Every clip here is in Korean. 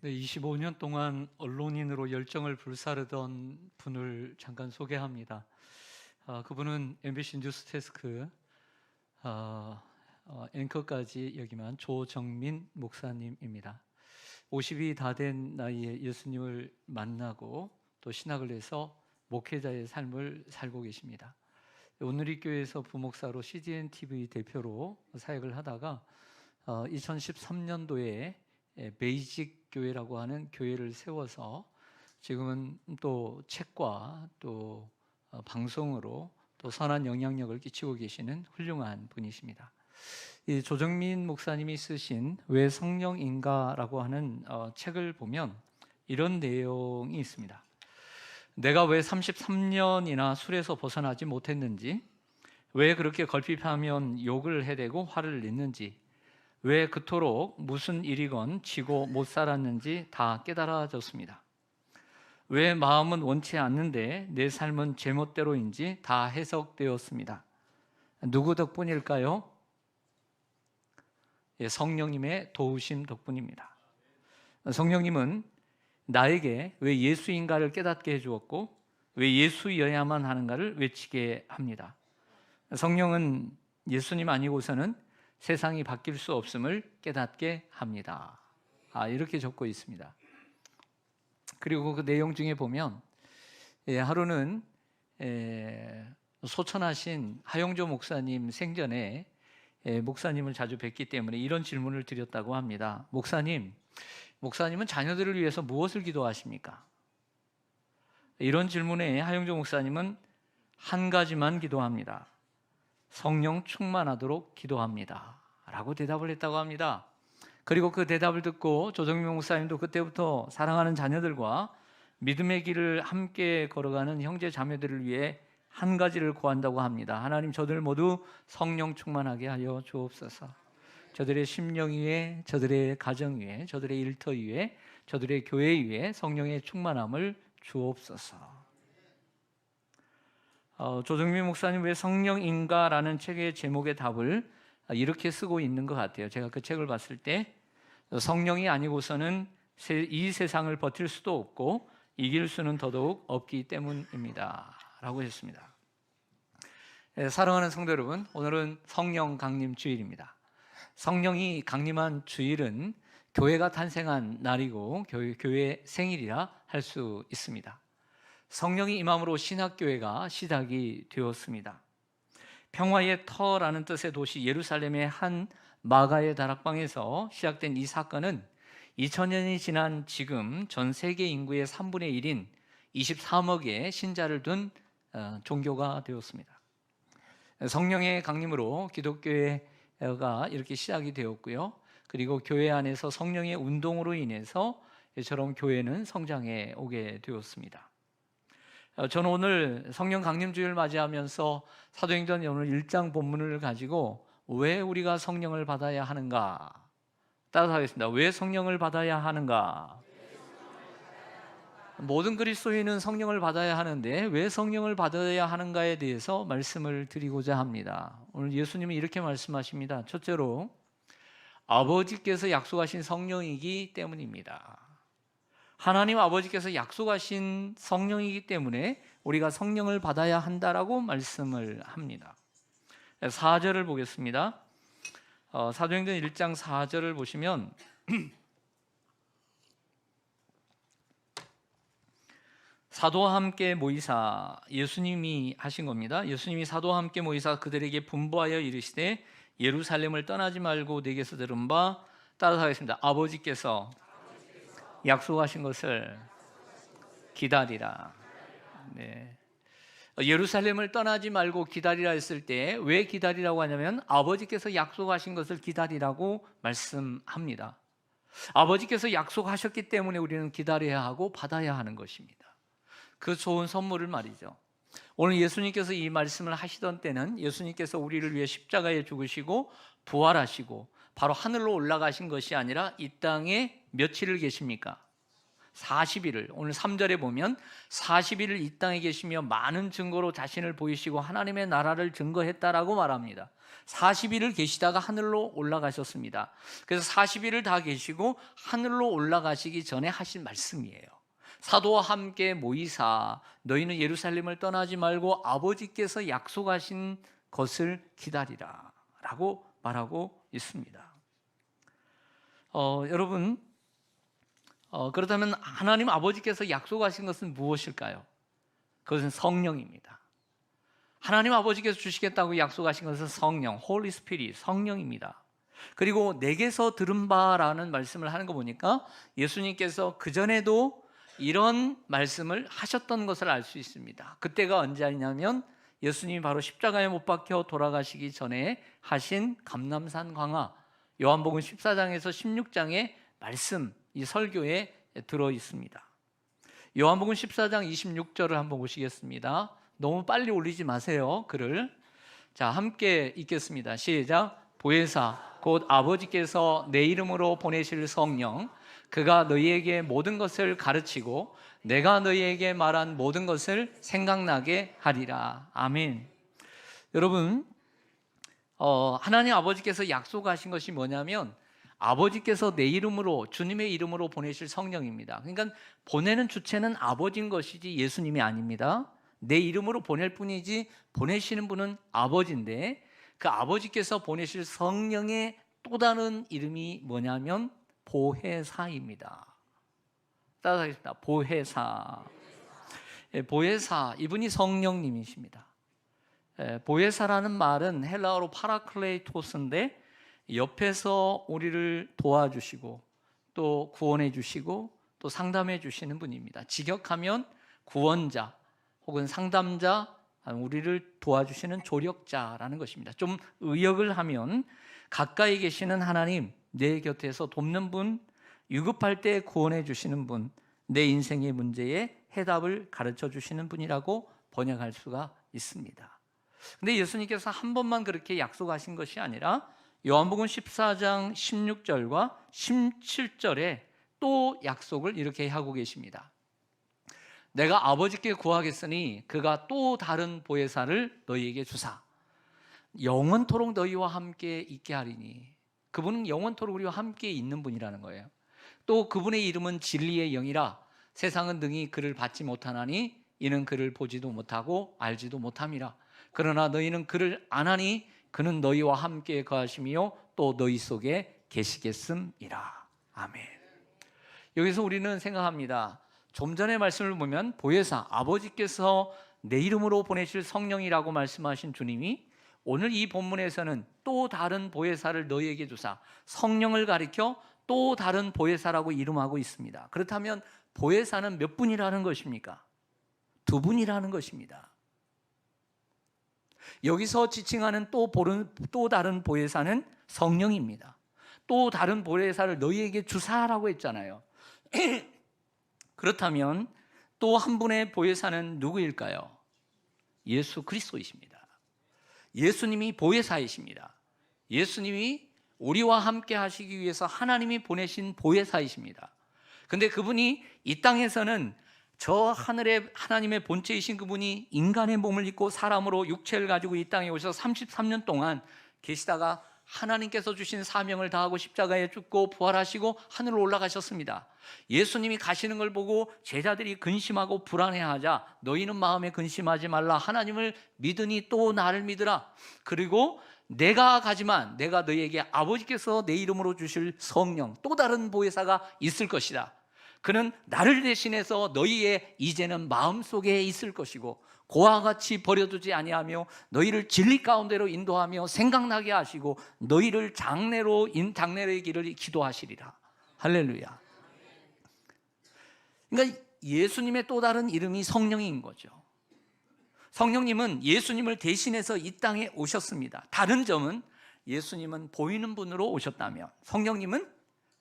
네, 25년 동안 언론인으로 열정을 불사르던 분을 잠깐 소개합니다. 그분은 MBC 뉴스데스크 앵커까지 역임한 조정민 목사님입니다. 50이 다 된 나이에 예수님을 만나고 또 신학을 해서 목회자의 삶을 살고 계십니다. 오늘이 교회에서 부목사로 CGN TV 대표로 사역을 하다가 2013년도에 베이직 교회라고 하는 교회를 세워서 지금은 또 책과 또 방송으로 또 선한 영향력을 끼치고 계시는 훌륭한 분이십니다. 이 조정민 목사님이 쓰신 왜 성령인가라고 하는 책을 보면 이런 내용이 있습니다. 내가 왜 33년이나 술에서 벗어나지 못했는지, 왜 그렇게 걸핏하면 욕을 해대고 화를 냈는지, 왜 그토록 무슨 일이건 지고 못 살았는지 다 깨달아졌습니다. 왜 마음은 원치 않는데 내 삶은 제멋대로인지 다 해석되었습니다. 누구 덕분일까요? 성령님의 도우심 덕분입니다. 성령님은 나에게 왜 예수인가를 깨닫게 해주었고 왜 예수여야만 하는가를 외치게 합니다. 성령은 예수님 아니고서는 세상이 바뀔 수 없음을 깨닫게 합니다. 이렇게 적고 있습니다. 그리고 그 내용 중에 보면 하루는 소천하신 하용조 목사님 생전에 목사님을 자주 뵙기 때문에 이런 질문을 드렸다고 합니다. 목사님은 자녀들을 위해서 무엇을 기도하십니까? 이런 질문에 하용조 목사님은 한 가지만 기도합니다. 성령 충만하도록 기도합니다 라고 대답을 했다고 합니다. 그리고 그 대답을 듣고 조정민 목사님도 그때부터 사랑하는 자녀들과 믿음의 길을 함께 걸어가는 형제 자매들을 위해 한 가지를 구한다고 합니다. 하나님, 저들 모두 성령 충만하게 하여 주옵소서. 저들의 심령 위에, 저들의 가정 위에, 저들의 일터 위에, 저들의 교회 위에 성령의 충만함을 주옵소서. 조정민 목사님 왜 성령인가라는 책의 제목의 답을 이렇게 쓰고 있는 것 같아요. 제가 그 책을 봤을 때 성령이 아니고서는 이 세상을 버틸 수도 없고 이길 수는 더더욱 없기 때문입니다 라고 했습니다. 사랑하는 성도 여러분, 오늘은 성령 강림 주일입니다. 성령이 강림한 주일은 교회가 탄생한 날이고 교회 생일이라 할 수 있습니다. 성령이 임함으로 신학교회가 시작이 되었습니다. 평화의 터라는 뜻의 도시 예루살렘의 한 마가의 다락방에서 시작된 이 사건은 2000년이 지난 지금 전 세계 인구의 3분의 1인 23억의 신자를 둔 종교가 되었습니다. 성령의 강림으로 기독교회가 이렇게 시작이 되었고요. 그리고 교회 안에서 성령의 운동으로 인해서 이처럼 교회는 성장해 오게 되었습니다. 저는 오늘 성령 강림주일을 맞이하면서 사도행전 오늘 1장 본문을 가지고 왜 우리가 성령을 받아야 하는가? 따라서 하겠습니다. 왜 성령을 받아야 하는가? 모든 그리스도인은 성령을 받아야 하는데 왜 성령을 받아야 하는가에 대해서 말씀을 드리고자 합니다. 오늘 예수님이 이렇게 말씀하십니다. 첫째로 아버지께서 약속하신 성령이기 때문입니다. 하나님 아버지께서 약속하신 성령이기 때문에 우리가 성령을 받아야 한다라고 말씀을 합니다. 4절을 보겠습니다. 사도행전 1장 4절을 보시면 사도와 함께 모이사, 예수님이 하신 겁니다. 예수님이 사도와 함께 모이사 그들에게 분부하여 이르시되 예루살렘을 떠나지 말고 내게서 들은 바, 따라서 하겠습니다. 아버지께서 약속하신 것을 기다리라. 네. 예루살렘을 떠나지 말고 기다리라 했을 때 왜 기다리라고 하냐면 아버지께서 약속하신 것을 기다리라고 말씀합니다. 아버지께서 약속하셨기 때문에 우리는 기다려야 하고 받아야 하는 것입니다. 그 좋은 선물을 말이죠. 오늘 예수님께서 이 말씀을 하시던 때는 예수님께서 우리를 위해 십자가에 죽으시고 부활하시고 바로 하늘로 올라가신 것이 아니라 이 땅에 며칠을 계십니까? 40일을, 오늘 3절에 보면 40일을 이 땅에 계시며 많은 증거로 자신을 보이시고 하나님의 나라를 증거했다라고 말합니다. 40일을 계시다가 하늘로 올라가셨습니다. 그래서 40일을 다 계시고 하늘로 올라가시기 전에 하신 말씀이에요. 사도와 함께 모이사 너희는 예루살렘을 떠나지 말고 아버지께서 약속하신 것을 기다리라 라고 말하고 있습니다. 여러분, 그렇다면 하나님 아버지께서 약속하신 것은 무엇일까요? 그것은 성령입니다. 하나님 아버지께서 주시겠다고 약속하신 것은 성령, Holy Spirit, 성령입니다. 그리고 내게서 들은 바라는 말씀을 하는 거 보니까 예수님께서 그전에도 이런 말씀을 하셨던 것을 알 수 있습니다. 그때가 언제냐면 예수님이 바로 십자가에 못 박혀 돌아가시기 전에 하신 감람산 광화, 요한복음 14장에서 16장의 말씀, 이 설교에 들어 있습니다. 요한복음 14장 26절을 한번 보시겠습니다. 너무 빨리 올리지 마세요, 글을. 자, 함께 읽겠습니다. 시작. 보혜사 곧 아버지께서 내 이름으로 보내실 성령, 그가 너희에게 모든 것을 가르치고 내가 너희에게 말한 모든 것을 생각나게 하리라. 아멘. 여러분, 하나님 아버지께서 약속하신 것이 뭐냐면 아버지께서 내 이름으로, 주님의 이름으로 보내실 성령입니다. 그러니까 보내는 주체는 아버지인 것이지 예수님이 아닙니다. 내 이름으로 보낼 뿐이지 보내시는 분은 아버지인데, 그 아버지께서 보내실 성령의 또 다른 이름이 뭐냐면 보혜사입니다. 따라하겠습니다. 보혜사. 보혜사, 이분이 성령님이십니다. 보혜사라는 말은 헬라어로 파라클레이토스인데 옆에서 우리를 도와주시고 또 구원해 주시고 또 상담해 주시는 분입니다. 직역하면 구원자 혹은 상담자, 우리를 도와주시는 조력자라는 것입니다. 좀 의역을 하면 가까이 계시는 하나님, 내 곁에서 돕는 분, 위급할 때 구원해 주시는 분, 내 인생의 문제에 해답을 가르쳐 주시는 분이라고 번역할 수가 있습니다. 근데 예수님께서 한 번만 그렇게 약속하신 것이 아니라 요한복음 14장 16절과 17절에 또 약속을 이렇게 하고 계십니다. 내가 아버지께 구하겠으니 그가 또 다른 보혜사를 너희에게 주사 영원토록 너희와 함께 있게 하리니. 그분은 영원토록 우리와 함께 있는 분이라는 거예요. 또 그분의 이름은 진리의 영이라 세상은 능히 그를 받지 못하나니 이는 그를 보지도 못하고 알지도 못함이라. 그러나 너희는 그를 아나니 그는 너희와 함께 거하시며 또 너희 속에 계시겠음이라. 아멘. 여기서 우리는 생각합니다. 좀 전의 말씀을 보면 보혜사, 아버지께서 내 이름으로 보내실 성령이라고 말씀하신 주님이 오늘 이 본문에서는 또 다른 보혜사를 너희에게 주사 성령을 가리켜 또 다른 보혜사라고 이름하고 있습니다. 그렇다면 보혜사는 몇 분이라는 것입니까? 두 분이라는 것입니다. 여기서 지칭하는 또 다른 보혜사는 성령입니다. 또 다른 보혜사를 너희에게 주사라고 했잖아요. 그렇다면 또 한 분의 보혜사는 누구일까요? 예수 그리스도이십니다. 예수님이 보혜사이십니다. 예수님이 우리와 함께 하시기 위해서 하나님이 보내신 보혜사이십니다. 근데 그분이 이 땅에서는 저 하늘의 하나님의 본체이신 그분이 인간의 몸을 입고 사람으로 육체를 가지고 이 땅에 오셔서 33년 동안 계시다가 하나님께서 주신 사명을 다하고 십자가에 죽고 부활하시고 하늘로 올라가셨습니다. 예수님이 가시는 걸 보고 제자들이 근심하고 불안해하자 너희는 마음에 근심하지 말라. 하나님을 믿으니 또 나를 믿으라. 그리고 내가 가지만 내가 너희에게 아버지께서 내 이름으로 주실 성령, 또 다른 보혜사가 있을 것이다. 그는 나를 대신해서 너희의 이제는 마음속에 있을 것이고 고와 같이 버려두지 아니하며 너희를 진리 가운데로 인도하며 생각나게 하시고 너희를 장래의 길을 기도하시리라. 할렐루야. 그러니까 예수님의 또 다른 이름이 성령인 거죠. 성령님은 예수님을 대신해서 이 땅에 오셨습니다. 다른 점은 예수님은 보이는 분으로 오셨다면 성령님은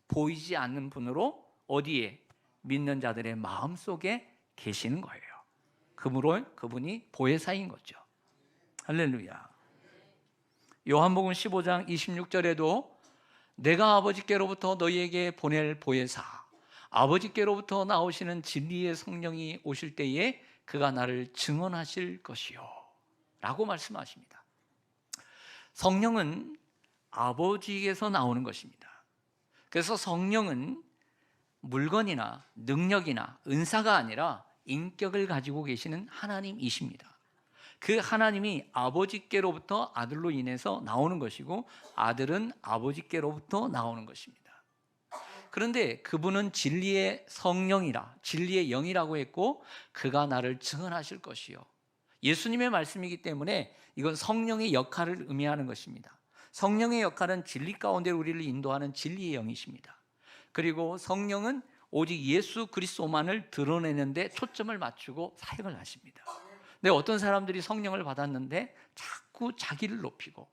보이지 않는 분으로 어디에? 믿는 자들의 마음속에 계시는 거예요. 그러므로 그분이 보혜사인 거죠. 할렐루야. 요한복음 15장 26절에도 내가 아버지께로부터 너희에게 보낼 보혜사, 아버지께로부터 나오시는 진리의 성령이 오실 때에 그가 나를 증언하실 것이요 라고 말씀하십니다. 성령은 아버지에게서 나오는 것입니다. 그래서 성령은 물건이나 능력이나 은사가 아니라 인격을 가지고 계시는 하나님이십니다. 그 하나님이 아버지께로부터 아들로 인해서 나오는 것이고 아들은 아버지께로부터 나오는 것입니다. 그런데 그분은 진리의 성령이라, 진리의 영이라고 했고 그가 나를 증언하실 것이요. 예수님의 말씀이기 때문에 이건 성령의 역할을 의미하는 것입니다. 성령의 역할은 진리 가운데 우리를 인도하는 진리의 영이십니다. 그리고 성령은 오직 예수 그리스도만을 드러내는 데 초점을 맞추고 사역을 하십니다. 근데 어떤 사람들이 성령을 받았는데 자꾸 자기를 높이고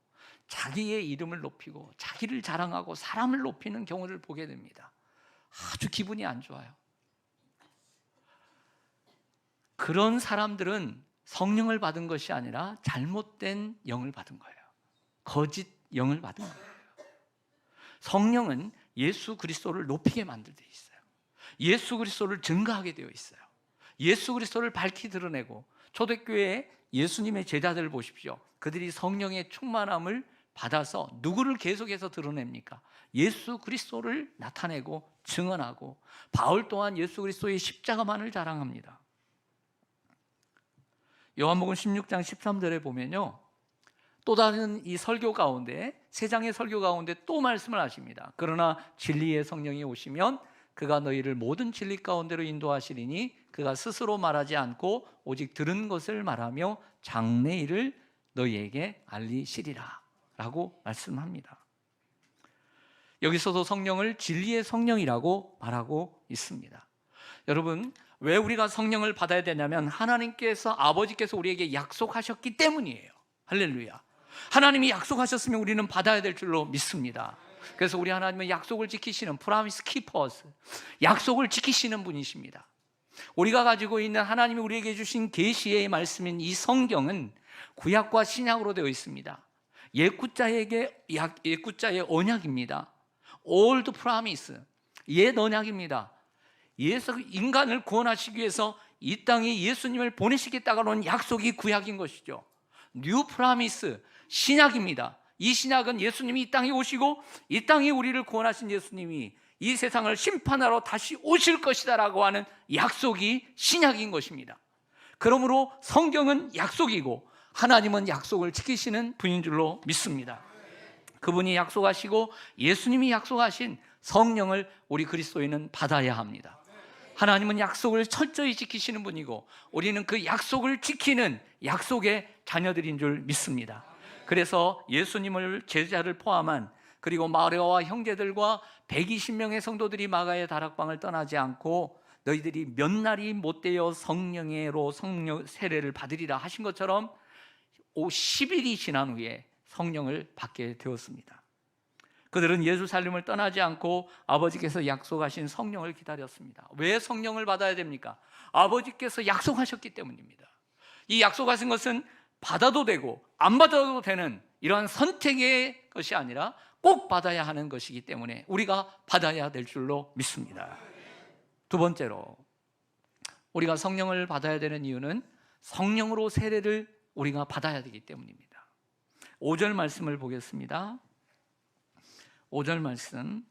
자기의 이름을 높이고 자기를 자랑하고 사람을 높이는 경우를 보게 됩니다. 아주 기분이 안 좋아요. 그런 사람들은 성령을 받은 것이 아니라 잘못된 영을 받은 거예요. 거짓 영을 받은 거예요. 성령은 예수 그리스도를 높이게 만들 돼 있어요. 예수 그리스도를 증거하게 되어 있어요. 예수 그리스도를 밝히 드러내고, 초대교회에 예수님의 제자들을 보십시오. 그들이 성령의 충만함을 받아서 누구를 계속해서 드러냅니까? 예수 그리스도를 나타내고 증언하고, 바울 또한 예수 그리스도의 십자가만을 자랑합니다. 요한복음 16장 13절에 보면요, 또 다른 이 설교 가운데, 세 장의 설교 가운데 또 말씀을 하십니다. 그러나 진리의 성령이 오시면 그가 너희를 모든 진리 가운데로 인도하시리니 그가 스스로 말하지 않고 오직 들은 것을 말하며 장래일을 너희에게 알리시리라 라고 말씀합니다. 여기서도 성령을 진리의 성령이라고 말하고 있습니다. 여러분, 왜 우리가 성령을 받아야 되냐면 하나님께서, 아버지께서 우리에게 약속하셨기 때문이에요. 할렐루야. 하나님이 약속하셨으면 우리는 받아야 될 줄로 믿습니다. 그래서 우리 하나님은 약속을 지키시는 프라미스 키퍼스, 약속을 지키시는 분이십니다. 우리가 가지고 있는 하나님이 우리에게 주신 계시의 말씀인 이 성경은 구약과 신약으로 되어 있습니다. 옛구자의 언약입니다. Old Promise, 옛 언약입니다. 예수 인간을 구원하시기 위해서 이 땅에 예수님을 보내시겠다고는 약속이 구약인 것이죠. New Promise, 신약입니다. 이 신약은 예수님이 이 땅에 오시고 이 땅에 우리를 구원하신 예수님이 이 세상을 심판하러 다시 오실 것이다 라고 하는 약속이 신약인 것입니다. 그러므로 성경은 약속이고 하나님은 약속을 지키시는 분인 줄로 믿습니다. 그분이 약속하시고 예수님이 약속하신 성령을 우리 그리스도인은 받아야 합니다. 하나님은 약속을 철저히 지키시는 분이고 우리는 그 약속을 지키는 약속의 자녀들인 줄 믿습니다. 그래서 예수님을, 제자를 포함한, 그리고 마리아와 형제들과 120명의 성도들이 마가의 다락방을 떠나지 않고 너희들이 몇 날이 못되어 성령으로 성령 세례를 받으리라 하신 것처럼 10일이 지난 후에 성령을 받게 되었습니다. 그들은 예루살렘을 떠나지 않고 아버지께서 약속하신 성령을 기다렸습니다. 왜 성령을 받아야 됩니까? 아버지께서 약속하셨기 때문입니다. 이 약속하신 것은 받아도 되고 안 받아도 되는 이러한 선택의 것이 아니라 꼭 받아야 하는 것이기 때문에 우리가 받아야 될 줄로 믿습니다. 두 번째로, 우리가 성령을 받아야 되는 이유는 성령으로 세례를 우리가 받아야 되기 때문입니다. 5절 말씀을 보겠습니다. 5절 말씀,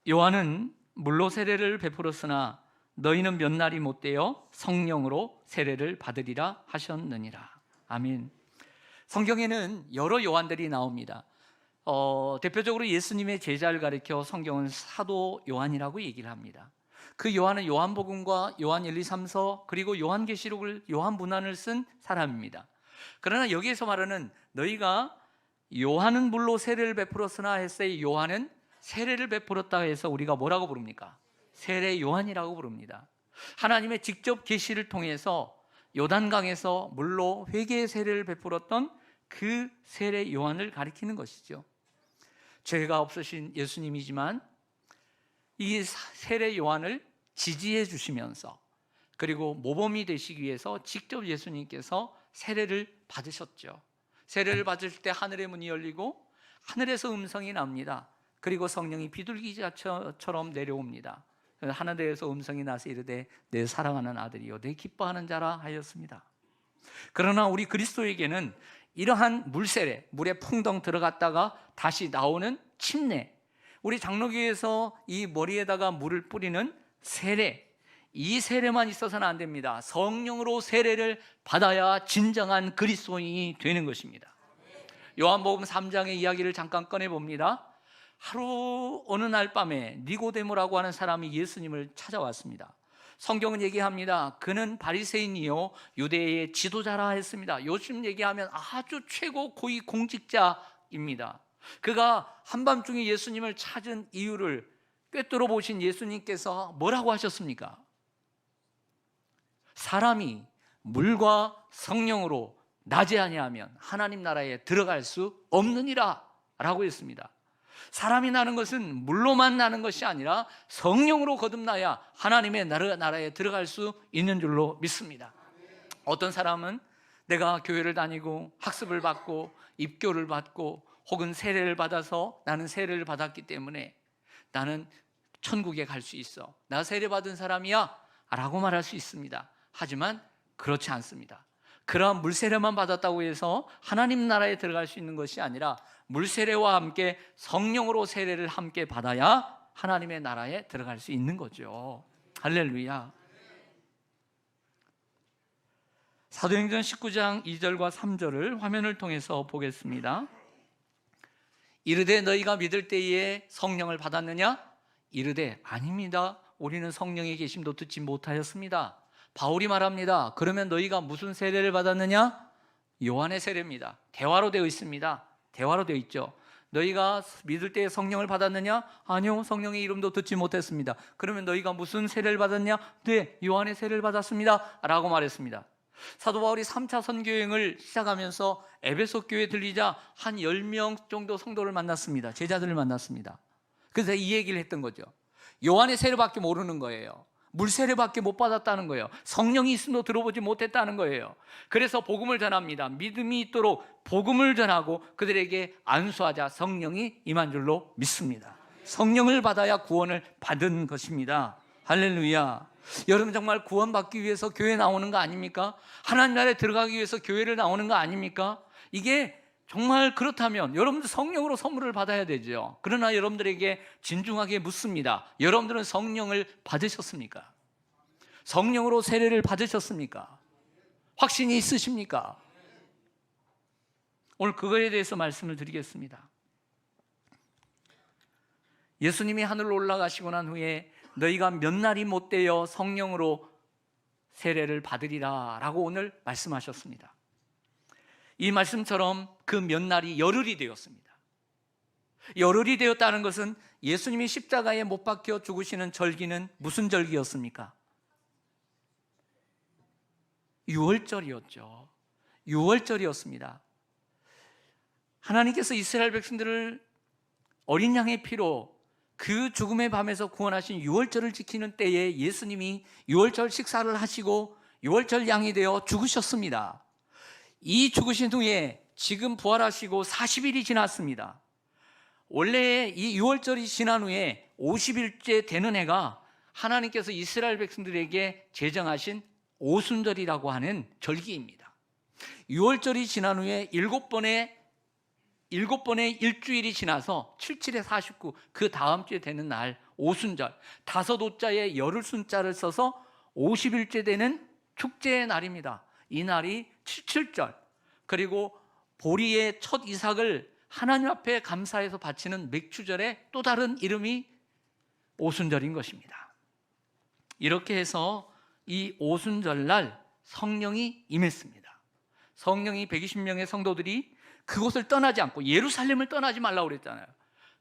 요한은 물로 세례를 베풀었으나 너희는 몇 날이 못되어 성령으로 세례를 받으리라 하셨느니라. 아멘. 성경에는 여러 요한들이 나옵니다. 대표적으로 예수님의 제자를 가리켜 성경은 사도 요한이라고 얘기를 합니다. 그 요한은 요한복음과 요한 1, 2, 3서 그리고 요한계시록을, 요한문안을 쓴 사람입니다. 그러나 여기에서 말하는 너희가 요한은 물로 세례를 베풀었으나 했을 요한은 세례를 베풀었다 해서 우리가 뭐라고 부릅니까? 세례 요한이라고 부릅니다. 하나님의 직접 계시를 통해서 요단강에서 물로 회개의 세례를 베풀었던 그 세례 요한을 가리키는 것이죠. 죄가 없으신 예수님이지만 이 세례 요한을 지지해 주시면서, 그리고 모범이 되시기 위해서 직접 예수님께서 세례를 받으셨죠. 세례를 받을 때 하늘의 문이 열리고 하늘에서 음성이 납니다. 그리고 성령이 비둘기처럼 내려옵니다. 하늘에서 음성이 나서 이르되 내 사랑하는 아들이요 내 기뻐하는 자라 하였습니다. 그러나 우리 그리스도에게는 이러한 물세례, 물에 풍덩 들어갔다가 다시 나오는 침례, 우리 장로교에서 이 머리에다가 물을 뿌리는 세례, 이 세례만 있어서는 안 됩니다. 성령으로 세례를 받아야 진정한 그리스도인이 되는 것입니다. 요한복음 3장의 이야기를 잠깐 꺼내봅니다. 하루 어느 날 밤에 니고데모라고 하는 사람이 예수님을 찾아왔습니다. 성경은 얘기합니다. 그는 바리새인이요 유대의 지도자라 했습니다. 요즘 얘기하면 아주 최고 고위 공직자입니다. 그가 한밤중에 예수님을 찾은 이유를 꿰뚫어 보신 예수님께서 뭐라고 하셨습니까? 사람이 물과 성령으로 나지 아니하면 하나님 나라에 들어갈 수 없느니라 라고 했습니다. 사람이 나는 것은 물로만 나는 것이 아니라 성령으로 거듭나야 하나님의 나라에 들어갈 수 있는 줄로 믿습니다. 어떤 사람은 내가 교회를 다니고 학습을 받고 입교를 받고 혹은 세례를 받아서 나는 세례를 받았기 때문에 나는 천국에 갈 수 있어, 나 세례 받은 사람이야 라고 말할 수 있습니다. 하지만 그렇지 않습니다. 그러한 물세례만 받았다고 해서 하나님 나라에 들어갈 수 있는 것이 아니라 물세례와 함께 성령으로 세례를 함께 받아야 하나님의 나라에 들어갈 수 있는 거죠. 할렐루야. 사도행전 19장 2절과 3절을 화면을 통해서 보겠습니다. 이르되 너희가 믿을 때에 성령을 받았느냐? 이르되 아닙니다. 우리는 성령의 계심도 듣지 못하였습니다. 바울이 말합니다. 그러면 너희가 무슨 세례를 받았느냐? 요한의 세례입니다. 대화로 되어 있습니다. 대화로 되어 있죠. 너희가 믿을 때에 성령을 받았느냐? 아니요, 성령의 이름도 듣지 못했습니다. 그러면 너희가 무슨 세례를 받았냐? 네, 요한의 세례를 받았습니다 라고 말했습니다. 사도 바울이 3차 선교행을 시작하면서 에베소 교회에 들리자 한 10명 정도 성도를 만났습니다. 제자들을 만났습니다. 그래서 이 얘기를 했던 거죠. 요한의 세례밖에 모르는 거예요. 물세례밖에 못 받았다는 거예요. 성령이 있음도 들어보지 못했다는 거예요. 그래서 복음을 전합니다. 믿음이 있도록 복음을 전하고 그들에게 안수하자 성령이 임한 줄로 믿습니다. 성령을 받아야 구원을 받은 것입니다. 할렐루야. 여러분 정말 구원받기 위해서 교회 나오는 거 아닙니까? 하나님 나라에 들어가기 위해서 교회를 나오는 거 아닙니까? 이게 정말 그렇다면 여러분들 성령으로 선물을 받아야 되죠. 그러나 여러분들에게 진중하게 묻습니다. 여러분들은 성령을 받으셨습니까? 성령으로 세례를 받으셨습니까? 확신이 있으십니까? 오늘 그거에 대해서 말씀을 드리겠습니다. 예수님이 하늘로 올라가시고 난 후에 너희가 몇 날이 못되어 성령으로 세례를 받으리라 라고 오늘 말씀하셨습니다. 이 말씀처럼 그 몇 날이 열흘이 되었습니다. 열흘이 되었다는 것은 예수님이 십자가에 못 박혀 죽으시는 절기는 무슨 절기였습니까? 유월절이었죠. 유월절이었습니다. 하나님께서 이스라엘 백성들을 어린 양의 피로 그 죽음의 밤에서 구원하신 유월절을 지키는 때에 예수님이 유월절 식사를 하시고 유월절 양이 되어 죽으셨습니다. 이 죽으신 후에 지금 부활하시고 40일이 지났습니다. 원래 이 유월절이 지난 후에 50일째 되는 해가 하나님께서 이스라엘 백성들에게 제정하신 오순절이라고 하는 절기입니다. 유월절이 지난 후에 7번의 일주일이 지나서 77에 49, 그 다음 주에 되는 날 오순절, 5오자에 열흘 순자를 써서 50일째 되는 축제의 날입니다. 이 날이 77절, 그리고 보리의 첫 이삭을 하나님 앞에 감사해서 바치는 맥추절의 또 다른 이름이 오순절인 것입니다. 이렇게 해서 이 오순절날 성령이 임했습니다. 성령이 120명의 성도들이 그곳을 떠나지 않고 예루살렘을 떠나지 말라고 그랬잖아요.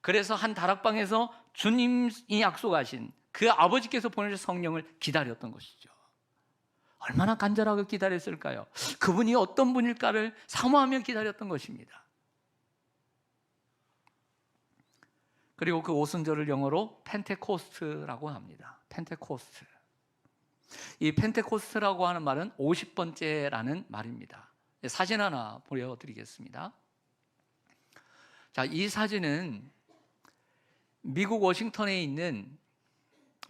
그래서 한 다락방에서 주님이 약속하신 그 아버지께서 보내신 성령을 기다렸던 것이죠. 얼마나 간절하게 기다렸을까요? 그분이 어떤 분일까를 사모하며 기다렸던 것입니다. 그리고 그 오순절을 영어로 펜테코스트라고 합니다. 펜테코스트. 이 펜테코스트라고 하는 말은 50번째라는 말입니다. 사진 하나 보여드리겠습니다. 자, 이 사진은 미국 워싱턴에 있는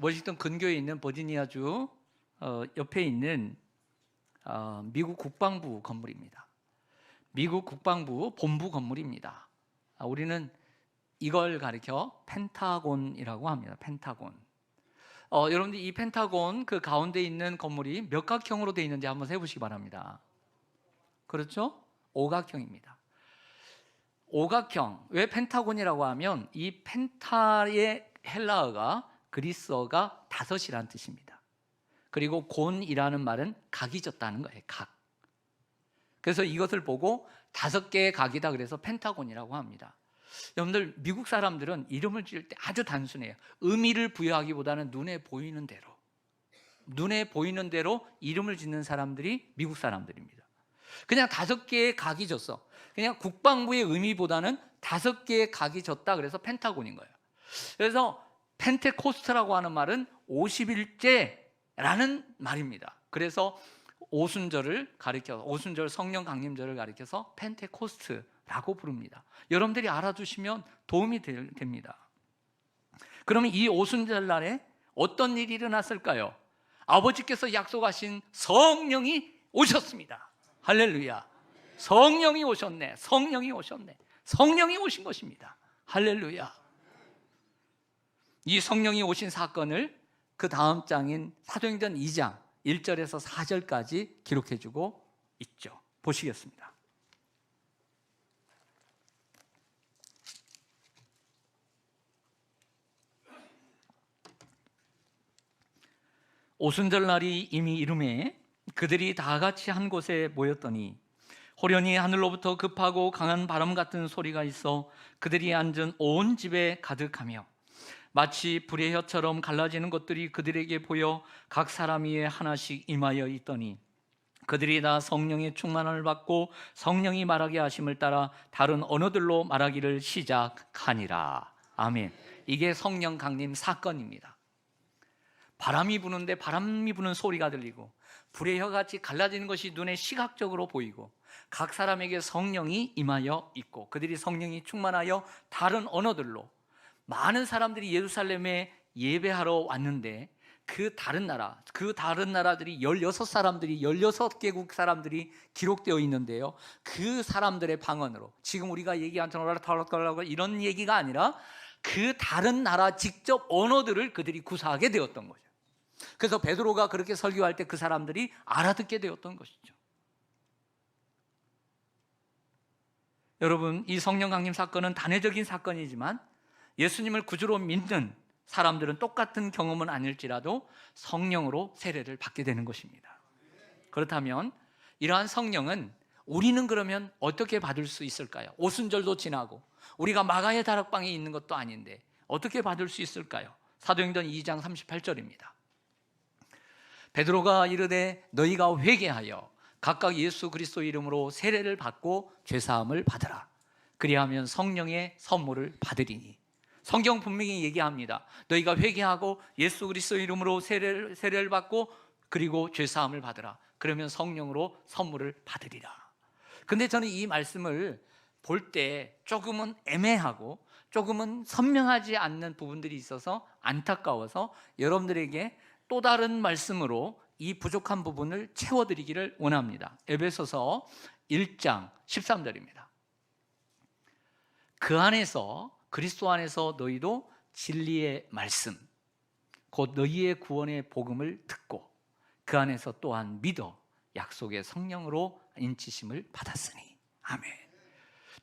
워싱턴 근교에 있는 버지니아주 옆에 있는 미국 국방부 건물입니다. 미국 국방부 본부 건물입니다. 우리는 이걸 가리켜 펜타곤이라고 합니다. 펜타곤. 여러분들 이 펜타곤 그 가운데 있는 건물이 몇 각형으로 되어 있는지 한번 세보시기 바랍니다. 그렇죠? 오각형입니다. 오각형. 왜 펜타곤이라고 하면 이 펜타의 헬라어가 그리스어가 다섯이라는 뜻입니다. 그리고 곤이라는 말은 각이 졌다는 거예요. 각. 그래서 이것을 보고 5개의 각이다 그래서 펜타곤이라고 합니다. 여러분들 미국 사람들은 이름을 지을 때 아주 단순해요. 의미를 부여하기보다는 눈에 보이는 대로 이름을 짓는 사람들이 미국 사람들입니다. 그냥 5개의 각이 졌어. 그냥 국방부의 의미보다는 5개의 각이 졌다 그래서 펜타곤인 거예요. 그래서 펜테코스트라고 하는 말은 50일째라는 말입니다. 그래서 오순절 성령 강림절을 가리켜서 펜테코스트라고 부릅니다. 여러분들이 알아두시면 도움이 됩니다. 그러면 이 오순절 날에 어떤 일이 일어났을까요? 아버지께서 약속하신 성령이 오셨습니다. 할렐루야. 성령이 오셨네. 성령이 오신 것입니다. 할렐루야. 이 성령이 오신 사건을 그 다음 장인 사도행전 2장 1절에서 4절까지 기록해주고 있죠. 보시겠습니다. 오순절 날이 이미 이르매 그들이 다 같이 한 곳에 모였더니 호련히 하늘로부터 급하고 강한 바람 같은 소리가 있어 그들이 앉은 온 집에 가득하며 마치 불의 혀처럼 갈라지는 것들이 그들에게 보여 각 사람 위에 하나씩 임하여 있더니 그들이 다 성령의 충만함을 받고 성령이 말하게 하심을 따라 다른 언어들로 말하기를 시작하니라. 아멘. 이게 성령 강림 사건입니다. 바람이 부는데 바람이 부는 소리가 들리고 불의 혀같이 갈라지는 것이 눈에 시각적으로 보이고 각 사람에게 성령이 임하여 있고 그들이 성령이 충만하여 다른 언어들로 많은 사람들이 예루살렘에 예배하러 왔는데 그 다른 나라들이 16개국 사람들이 기록되어 있는데요. 그 사람들의 방언으로 지금 우리가 얘기한 이런 얘기가 아니라 그 다른 나라 직접 언어들을 그들이 구사하게 되었던 거죠. 그래서 베드로가 그렇게 설교할 때 그 사람들이 알아듣게 되었던 것이죠. 여러분, 이 성령 강림 사건은 단회적인 사건이지만 예수님을 구주로 믿는 사람들은 똑같은 경험은 아닐지라도 성령으로 세례를 받게 되는 것입니다. 그렇다면 이러한 성령은 우리는 그러면 어떻게 받을 수 있을까요? 오순절도 지나고 우리가 마가의 다락방에 있는 것도 아닌데 어떻게 받을 수 있을까요? 사도행전 2장 38절입니다. 베드로가 이르되 너희가 회개하여 각각 예수 그리스도 이름으로 세례를 받고 죄사함을 받으라. 그리하면 성령의 선물을 받으리니. 성경 분명히 얘기합니다. 너희가 회개하고 예수 그리스도 이름으로 세례를 받고 그리고 죄사함을 받으라. 그러면 성령으로 선물을 받으리라. 근데 저는 이 말씀을 볼 때 조금은 애매하고 조금은 선명하지 않는 부분들이 있어서 안타까워서 여러분들에게 또 다른 말씀으로 이 부족한 부분을 채워드리기를 원합니다. 에베소서 1장 13절입니다. 그 안에서 그리스도 안에서 너희도 진리의 말씀 곧 너희의 구원의 복음을 듣고 그 안에서 또한 믿어 약속의 성령으로 인치심을 받았으니. 아멘.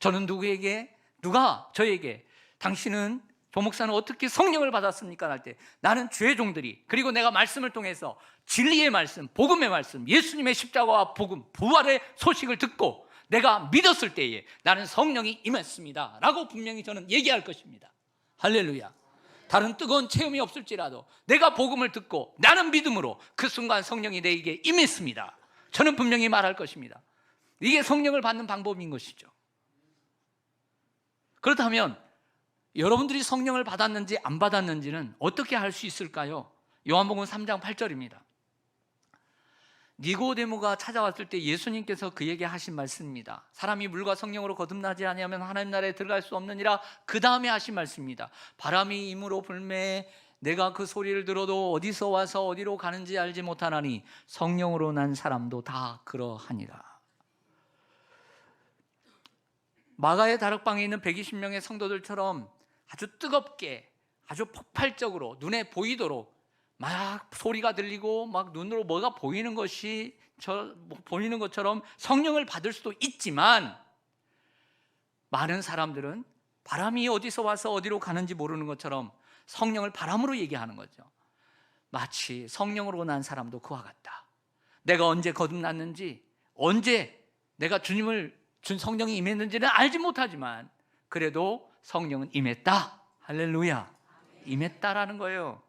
저는 누가 저에게 당신은 조 목사는 어떻게 성령을 받았습니까? 할 때 나는 주의 종들이 그리고 내가 말씀을 통해서 진리의 말씀, 복음의 말씀, 예수님의 십자가와 복음, 부활의 소식을 듣고 내가 믿었을 때에 나는 성령이 임했습니다 라고 분명히 저는 얘기할 것입니다. 할렐루야. 다른 뜨거운 체험이 없을지라도 내가 복음을 듣고 나는 믿음으로 그 순간 성령이 내게 임했습니다. 저는 분명히 말할 것입니다. 이게 성령을 받는 방법인 것이죠. 그렇다면 여러분들이 성령을 받았는지 안 받았는지는 어떻게 할 수 있을까요? 요한복음 3장 8절입니다. 니고데모가 찾아왔을 때 예수님께서 그에게 하신 말씀입니다. 사람이 물과 성령으로 거듭나지 아니하면 하나님 나라에 들어갈 수 없느니라. 그 다음에 하신 말씀입니다. 바람이 임으로 불매 내가 그 소리를 들어도 어디서 와서 어디로 가는지 알지 못하나니 성령으로 난 사람도 다 그러하니라. 마가의 다락방에 있는 120명의 성도들처럼 아주 뜨겁게, 아주 폭발적으로 눈에 보이도록 막 소리가 들리고 막 눈으로 뭐가 보이는 보이는 것처럼 성령을 받을 수도 있지만, 많은 사람들은 바람이 어디서 와서 어디로 가는지 모르는 것처럼 성령을 바람으로 얘기하는 거죠. 마치 성령으로 난 사람도 그와 같다. 내가 언제 거듭났는지, 언제 내가 주님을 준 성령이 임했는지는 알지 못하지만 그래도 성령은 임했다. 할렐루야. 임했다라는 거예요.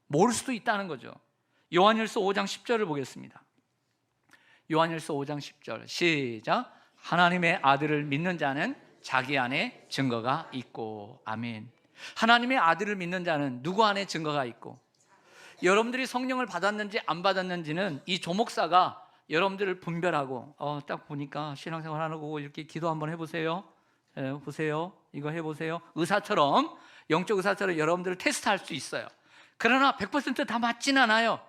모를 수도 있다는 거죠. 요한일서 5장 10절을 보겠습니다. 요한일서 5장 10절 시작. 하나님의 아들을 믿는 자는 자기 안에 증거가 있고. 아멘. 하나님의 아들을 믿는 자는 누구 안에 증거가 있고, 여러분들이 성령을 받았는지 안 받았는지는 이 조목사가 여러분들을 분별하고, 딱 보니까 신앙생활 하고 이렇게 기도 한번 해보세요. 보세요. 이거 해보세요. 의사처럼, 영적 의사처럼 여러분들을 테스트할 수 있어요. 그러나 100% 다 맞지는 않아요.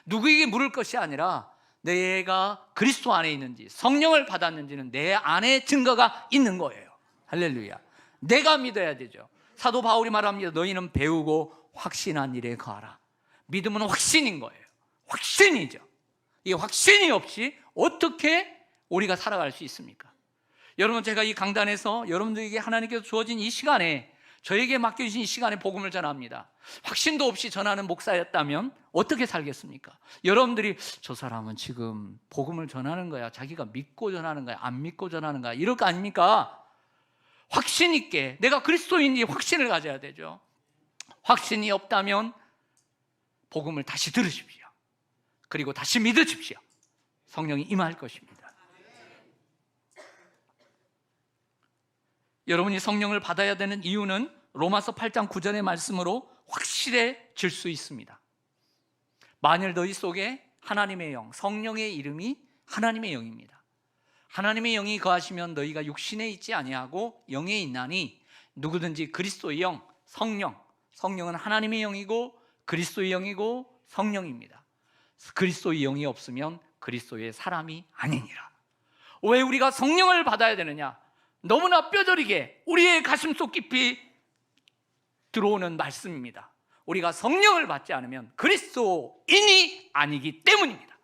누구에게 물을 것이 아니라 내가 그리스도 안에 있는지, 성령을 받았는지는 내 안에 증거가 있는 거예요. 할렐루야. 내가 믿어야 되죠. 사도 바울이 말합니다. 너희는 배우고 확신한 일에 거하라. 믿음은 확신인 거예요. 확신이죠. 이 확신이 없이 어떻게 우리가 살아갈 수 있습니까? 여러분, 제가 이 강단에서 여러분들에게 하나님께서 주어진 이 시간에, 저에게 맡겨주신 이 시간에 복음을 전합니다. 확신도 없이 전하는 목사였다면 어떻게 살겠습니까? 여러분들이 저 사람은 지금 복음을 전하는 거야, 자기가 믿고 전하는 거야, 안 믿고 전하는 거야, 이럴 거 아닙니까? 확신 있게 내가 그리스도인이 확신을 가져야 되죠. 확신이 없다면 복음을 다시 들으십시오. 그리고 다시 믿으십시오. 성령이 임할 것입니다. 여러분이 성령을 받아야 되는 이유는 로마서 8장 9절의 말씀으로 확실해질 수 있습니다. 만일 너희 속에 하나님의 영, 성령의 이름이 하나님의 영입니다. 하나님의 영이 거하시면 너희가 육신에 있지 아니하고 영에 있나니 누구든지 그리스도의 영, 성령은 하나님의 영이고 그리스도의 영이고 성령입니다. 그리스도의 영이 없으면 그리스도의 사람이 아니니라. 왜 우리가 성령을 받아야 되느냐? 너무나 뼈저리게 우리의 가슴속 깊이 들어오는 말씀입니다. 우리가 성령을 받지 않으면 그리스도인이 아니기 때문입니다.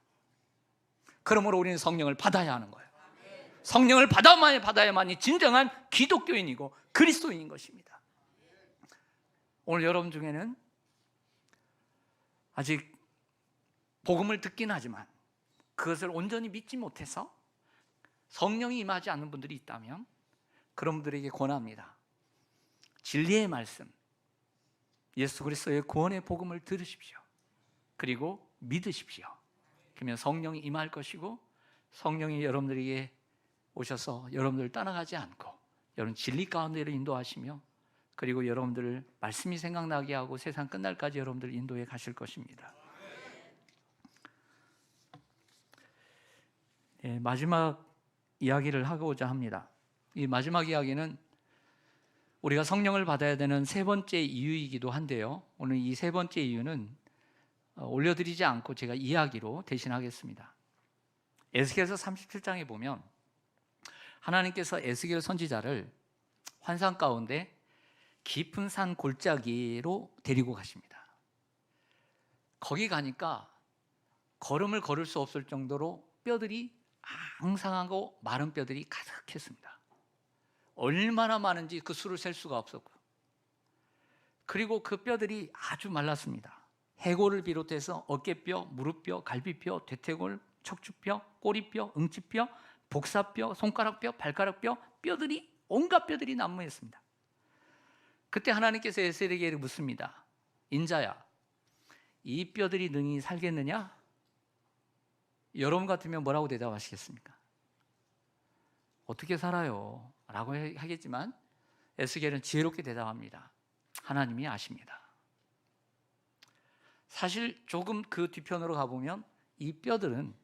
그러므로 우리는 성령을 받아야 하는 거예요. 성령을 받아야만이 진정한 기독교인이고 그리스도인인 것입니다. 오늘 여러분 중에는 아직 복음을 듣긴 하지만 그것을 온전히 믿지 못해서 성령이 임하지 않는 분들이 있다면 그런 분들에게 권합니다. 진리의 말씀, 예수 그리스도의 구원의 복음을 들으십시오. 그리고 믿으십시오. 그러면 성령이 임할 것이고 성령이 여러분들에게 오셔서 여러분들을 떠나가지 않고 여러분 진리 가운데로 인도하시며, 그리고 여러분들을 말씀이 생각나게 하고 세상 끝날까지 여러분들을 인도해 가실 것입니다. 네, 마지막 이야기를 하고자 합니다. 이 마지막 이야기는 우리가 성령을 받아야 되는 세 번째 이유이기도 한데요, 오늘 이 세 번째 이유는 올려드리지 않고 제가 이야기로 대신하겠습니다. 에스겔서 37장에 보면 하나님께서 에스겔 선지자를 환상 가운데 깊은 산 골짜기로 데리고 가십니다. 거기 가니까 걸음을 걸을 수 없을 정도로 뼈들이 앙상하고 마른 뼈들이 가득했습니다. 얼마나 많은지 그 수를 셀 수가 없었고, 그리고 그 뼈들이 아주 말랐습니다. 해골을 비롯해서 어깨뼈, 무릎뼈, 갈비뼈, 대퇴골, 척추뼈, 꼬리뼈, 응치뼈, 복사뼈, 손가락뼈, 발가락뼈, 뼈들이, 온갖 뼈들이 난무했습니다. 그때 하나님께서 에스겔에게 묻습니다. 인자야, 이 뼈들이 능히 살겠느냐? 여러분 같으면 뭐라고 대답하시겠습니까? 어떻게 살아요? 라고 하겠지만 에스겔은 지혜롭게 대답합니다. 하나님이 아십니다. 사실 조금 그 뒤편으로 가보면 이 뼈들은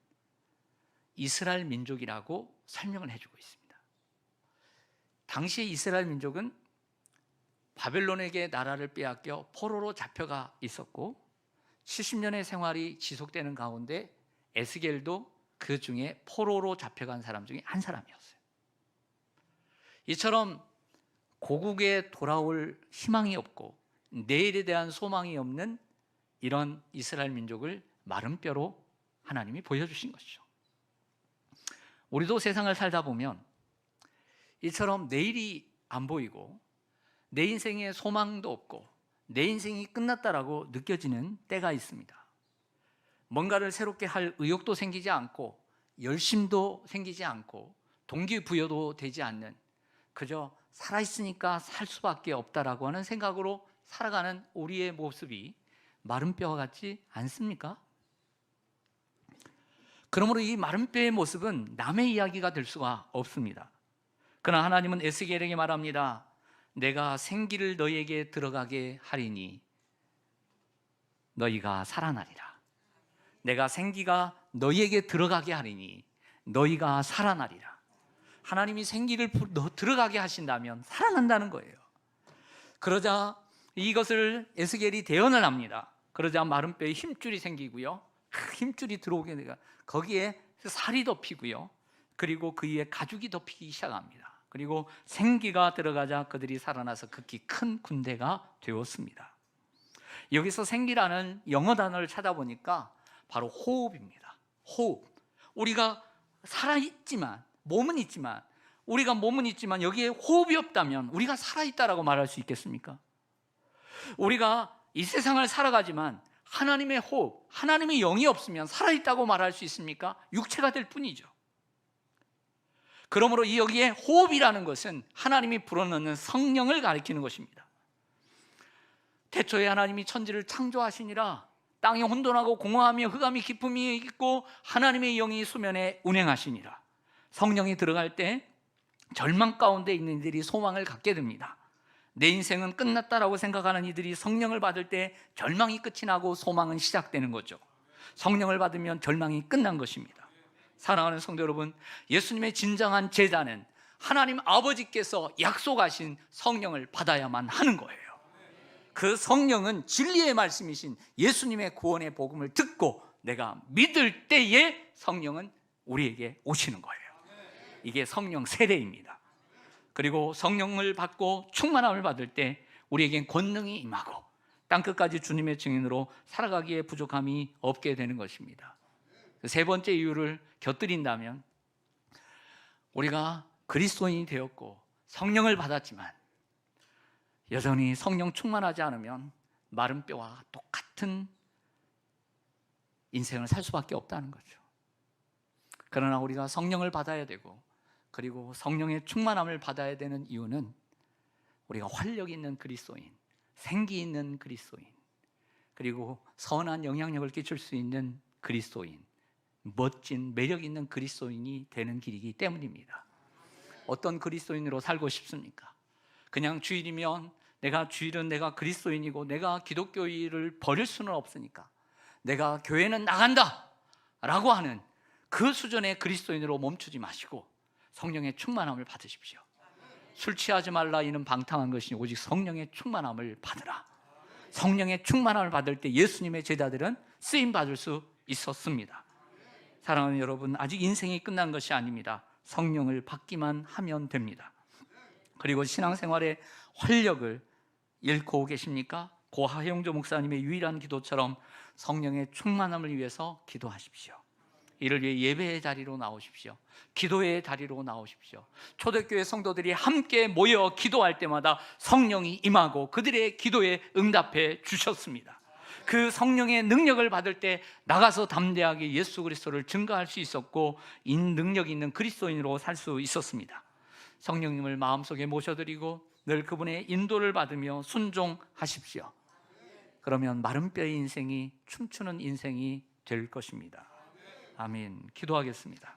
이스라엘 민족이라고 설명을 해주고 있습니다. 당시의 이스라엘 민족은 바벨론에게 나라를 빼앗겨 포로로 잡혀가 있었고 70년의 생활이 지속되는 가운데 에스겔도 그 중에 포로로 잡혀간 사람 중에 한 사람이었어요. 이처럼 고국에 돌아올 희망이 없고 내일에 대한 소망이 없는 이런 이스라엘 민족을 마른 뼈로 하나님이 보여주신 것이죠. 우리도 세상을 살다 보면 이처럼 내일이 안 보이고 내 인생에 소망도 없고 내 인생이 끝났다라고 느껴지는 때가 있습니다. 뭔가를 새롭게 할 의욕도 생기지 않고 열심도 생기지 않고 동기부여도 되지 않는, 그저 살아있으니까 살 수밖에 없다라고 하는 생각으로 살아가는 우리의 모습이 마른 뼈와 같지 않습니까? 그러므로 이 마른 뼈의 모습은 남의 이야기가 될 수가 없습니다. 그러나 하나님은 에스겔에게 말합니다. 내가 생기를 너희에게 들어가게 하리니 너희가 살아나리라. 내가 생기가 너희에게 들어가게 하리니 너희가 살아나리라. 하나님이 생기를 들어가게 하신다면 살아난다는 거예요. 그러자 이것을 에스겔이 대언을 합니다. 그러자 마른 뼈에 힘줄이 생기고요, 힘줄이 들어오게 되니까 거기에 살이 덮이고요, 그리고 그 위에 가죽이 덮이기 시작합니다. 그리고 생기가 들어가자 그들이 살아나서 극히 큰 군대가 되었습니다. 여기서 생기라는 영어 단어를 찾아보니까 바로 호흡입니다. 호흡. 우리가 살아있지만, 몸은 있지만, 우리가 몸은 있지만 여기에 호흡이 없다면 우리가 살아있다라고 말할 수 있겠습니까? 우리가 이 세상을 살아가지만 하나님의 호흡, 하나님의 영이 없으면 살아있다고 말할 수 있습니까? 육체가 될 뿐이죠. 그러므로 여기에 호흡이라는 것은 하나님이 불어넣는 성령을 가리키는 것입니다. 태초에 하나님이 천지를 창조하시니라 땅이 혼돈하고 공허하며 흑암이 깊음이 있고 하나님의 영이 수면에 운행하시니라. 성령이 들어갈 때 절망 가운데 있는 이들이 소망을 갖게 됩니다. 내 인생은 끝났다라고 생각하는 이들이 성령을 받을 때 절망이 끝이 나고 소망은 시작되는 거죠. 성령을 받으면 절망이 끝난 것입니다. 사랑하는 성도 여러분, 예수님의 진정한 제자는 하나님 아버지께서 약속하신 성령을 받아야만 하는 거예요. 그 성령은 진리의 말씀이신 예수님의 구원의 복음을 듣고 내가 믿을 때에 성령은 우리에게 오시는 거예요. 이게 성령 세례입니다. 그리고 성령을 받고 충만함을 받을 때 우리에겐 권능이 임하고 땅끝까지 주님의 증인으로 살아가기에 부족함이 없게 되는 것입니다. 세 번째 이유를 곁들인다면, 우리가 그리스도인이 되었고 성령을 받았지만 여전히 성령 충만하지 않으면 마른 뼈와 똑같은 인생을 살 수밖에 없다는 거죠. 그러나 우리가 성령을 받아야 되고 그리고 성령의 충만함을 받아야 되는 이유는 우리가 활력 있는 그리스도인, 생기 있는 그리스도인, 그리고 선한 영향력을 끼칠 수 있는 그리스도인, 멋진 매력 있는 그리스도인이 되는 길이기 때문입니다. 어떤 그리스도인으로 살고 싶습니까? 그냥 주일이면 주일은 내가 그리스도인이고 내가 기독교인을 버릴 수는 없으니까 내가 교회는 나간다 라고 하는 그 수준의 그리스도인으로 멈추지 마시고 성령의 충만함을 받으십시오. 술 취하지 말라 이는 방탕한 것이니 오직 성령의 충만함을 받으라. 성령의 충만함을 받을 때 예수님의 제자들은 쓰임받을 수 있었습니다. 사랑하는 여러분, 아직 인생이 끝난 것이 아닙니다. 성령을 받기만 하면 됩니다. 그리고 신앙생활의 활력을 잃고 계십니까? 고 하영조 목사님의 유일한 기도처럼 성령의 충만함을 위해서 기도하십시오. 이를 위해 예배의 자리로 나오십시오. 기도의 자리로 나오십시오. 초대교회 성도들이 함께 모여 기도할 때마다 성령이 임하고 그들의 기도에 응답해 주셨습니다. 그 성령의 능력을 받을 때 나가서 담대하게 예수 그리스도를 증거할 수 있었고 능력 있는 그리스도인으로 살 수 있었습니다. 성령님을 마음속에 모셔드리고 늘 그분의 인도를 받으며 순종하십시오. 그러면 마른 뼈의 인생이 춤추는 인생이 될 것입니다. 아멘. 기도하겠습니다.